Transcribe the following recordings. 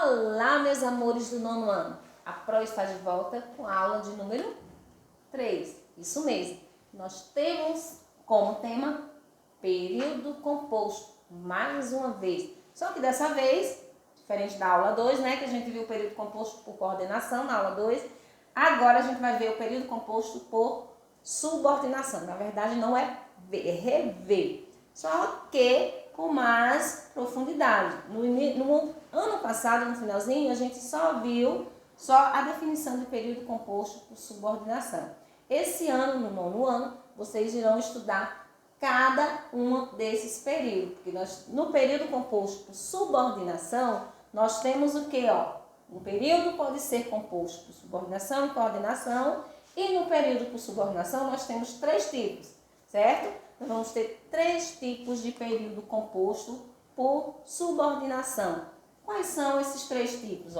Olá, meus amores do nono ano. A Pro está de volta com a aula de número 3. Isso mesmo. Nós temos como tema período composto, mais uma vez. Só que dessa vez, diferente da aula 2, né, que a gente viu o período composto por coordenação na aula 2, agora a gente vai ver o período composto por subordinação. Na verdade, não é ver, é rever. Só que com mais profundidade. No ano passado, no finalzinho, a gente só viu a definição de período composto por subordinação. Esse ano, no nono ano, vocês irão estudar cada um desses períodos. Porque no período composto por subordinação, nós temos o quê? Um período pode ser composto por subordinação e coordenação. E no período por subordinação, nós temos 3 tipos, certo? Nós vamos ter 3 tipos de período composto por subordinação. Quais são esses 3 tipos?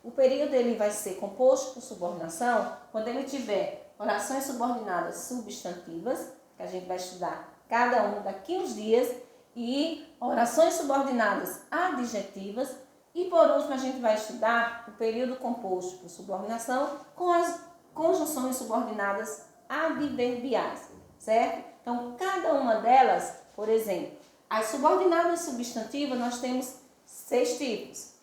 O período ele vai ser composto por subordinação quando ele tiver orações subordinadas substantivas, que a gente vai estudar cada um daqui uns dias, e orações subordinadas adjetivas. E por último, a gente vai estudar o período composto por subordinação com as conjunções subordinadas adverbiais, certo? Então, cada uma delas, por exemplo, as subordinadas substantivas, nós temos 6 tipos.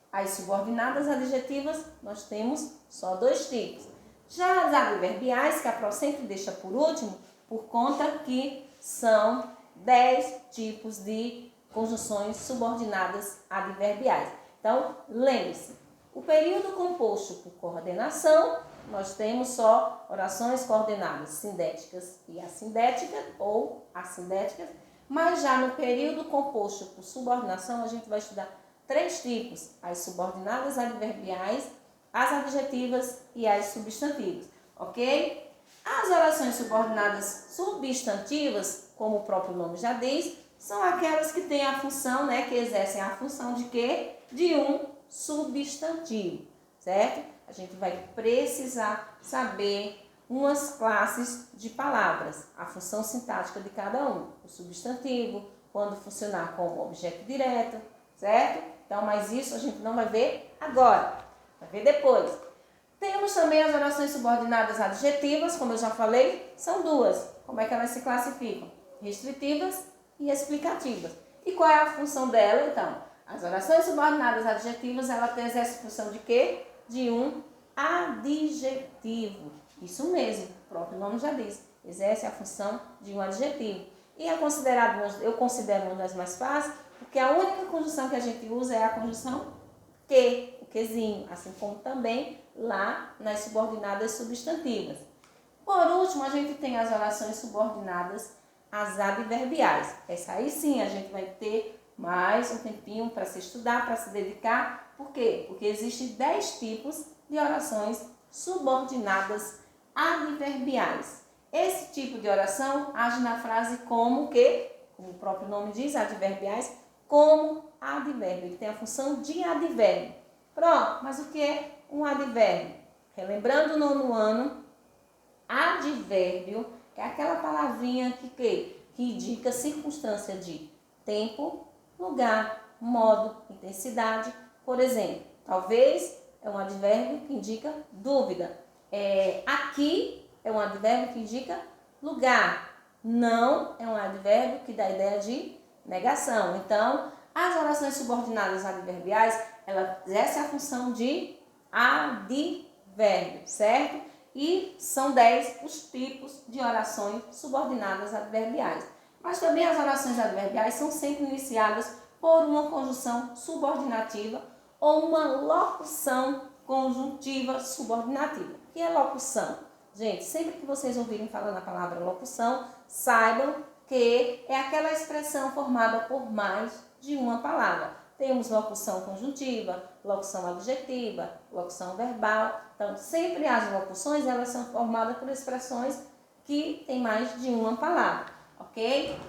As subordinadas adjetivas, nós temos só 2 tipos. Já as adverbiais, que a Pro sempre deixa por último, por conta que são 10 tipos de conjunções subordinadas adverbiais. Então, lembre-se, o período composto por coordenação, nós temos só orações coordenadas sindéticas e assindéticas ou assindéticas, mas já no período composto por subordinação, a gente vai estudar 3 tipos, as subordinadas adverbiais, as adjetivas e as substantivas, ok? As orações subordinadas substantivas, como o próprio nome já diz, são aquelas que têm a função, né, que exercem a função de quê? De um substantivo, certo? A gente vai precisar saber umas classes de palavras, a função sintática de cada um, o substantivo, quando funcionar como objeto direto, certo? Então, mas isso a gente não vai ver agora, vai ver depois. Temos também as orações subordinadas adjetivas, como eu já falei, são 2. Como é que elas se classificam? Restritivas e explicativas. E qual é a função dela, então? As orações subordinadas adjetivas, ela exerce a função de quê? De um adjetivo. Isso mesmo, o próprio nome já diz. Exerce a função de um adjetivo. E eu considero uma das mais fáceis, porque a única conjunção que a gente usa é a conjunção que, o quezinho, assim como também lá nas subordinadas substantivas. Por último, a gente tem as orações subordinadas às adverbiais. Essa aí sim a gente vai ter mais um tempinho para se estudar, para se dedicar. Por quê? Porque existem 10 tipos de orações subordinadas adverbiais. Esse tipo de oração age na frase como que, como o próprio nome diz, adverbiais, como advérbio. Ele tem a função de advérbio. Pronto, mas o que é um advérbio? Relembrando o nono ano, advérbio é aquela palavrinha que indica circunstância de tempo, lugar, modo, intensidade. Por exemplo, talvez é um advérbio que indica dúvida. Aqui é um advérbio que indica lugar. Não é um advérbio que dá a ideia de negação. Então, as orações subordinadas adverbiais, ela exerce a função de advérbio, certo? E são 10 os tipos de orações subordinadas adverbiais. Mas também as orações adverbiais são sempre iniciadas por uma conjunção subordinativa ou uma locução conjuntiva subordinativa. O que é locução? Gente, sempre que vocês ouvirem falando a palavra locução, saibam que é aquela expressão formada por mais de uma palavra. Temos locução conjuntiva, locução adjetiva, locução verbal. Então, sempre as locuções, elas são formadas por expressões que têm mais de uma palavra, ok?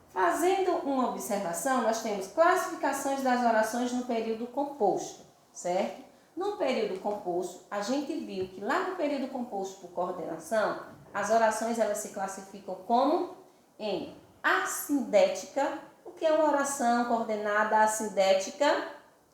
Fazendo uma observação, nós temos classificações das orações no período composto, certo? No período composto, a gente viu que lá no período composto por coordenação, as orações elas se classificam como em assindética. O que é uma oração coordenada assindética?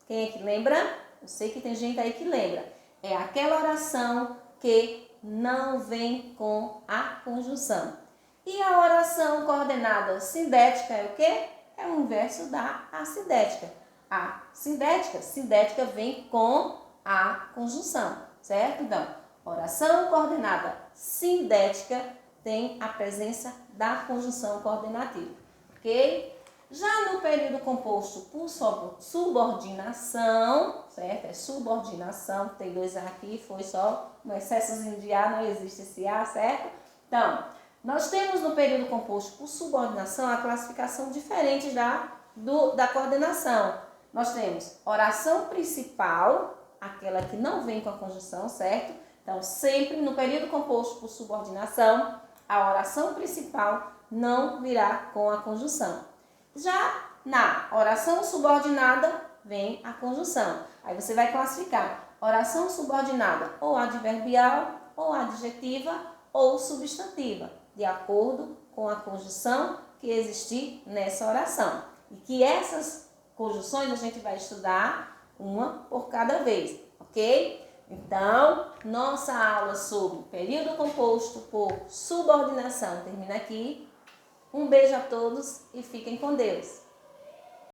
Quem é que lembra? Eu sei que tem gente aí que lembra. É aquela oração que não vem com a conjunção. E a oração coordenada sindética é o quê? É o inverso da assindética. A sindética vem com a conjunção, certo? Então, oração coordenada sindética tem a presença da conjunção coordenativa, ok? Já no período composto por subordinação, certo? É subordinação, tem dois A aqui, foi só um excessozinho de A, não existe esse A, certo? Então, nós temos no período composto por subordinação a classificação diferente da coordenação. Nós temos oração principal, aquela que não vem com a conjunção, certo? Então, sempre no período composto por subordinação, a oração principal não virá com a conjunção. Já na oração subordinada, vem a conjunção. Aí você vai classificar oração subordinada ou adverbial, ou adjetiva, ou substantiva, de acordo com a conjunção que existir nessa oração. E que essas conjunções a gente vai estudar uma por cada vez, ok? Então, nossa aula sobre período composto por subordinação termina aqui. Um beijo a todos e fiquem com Deus.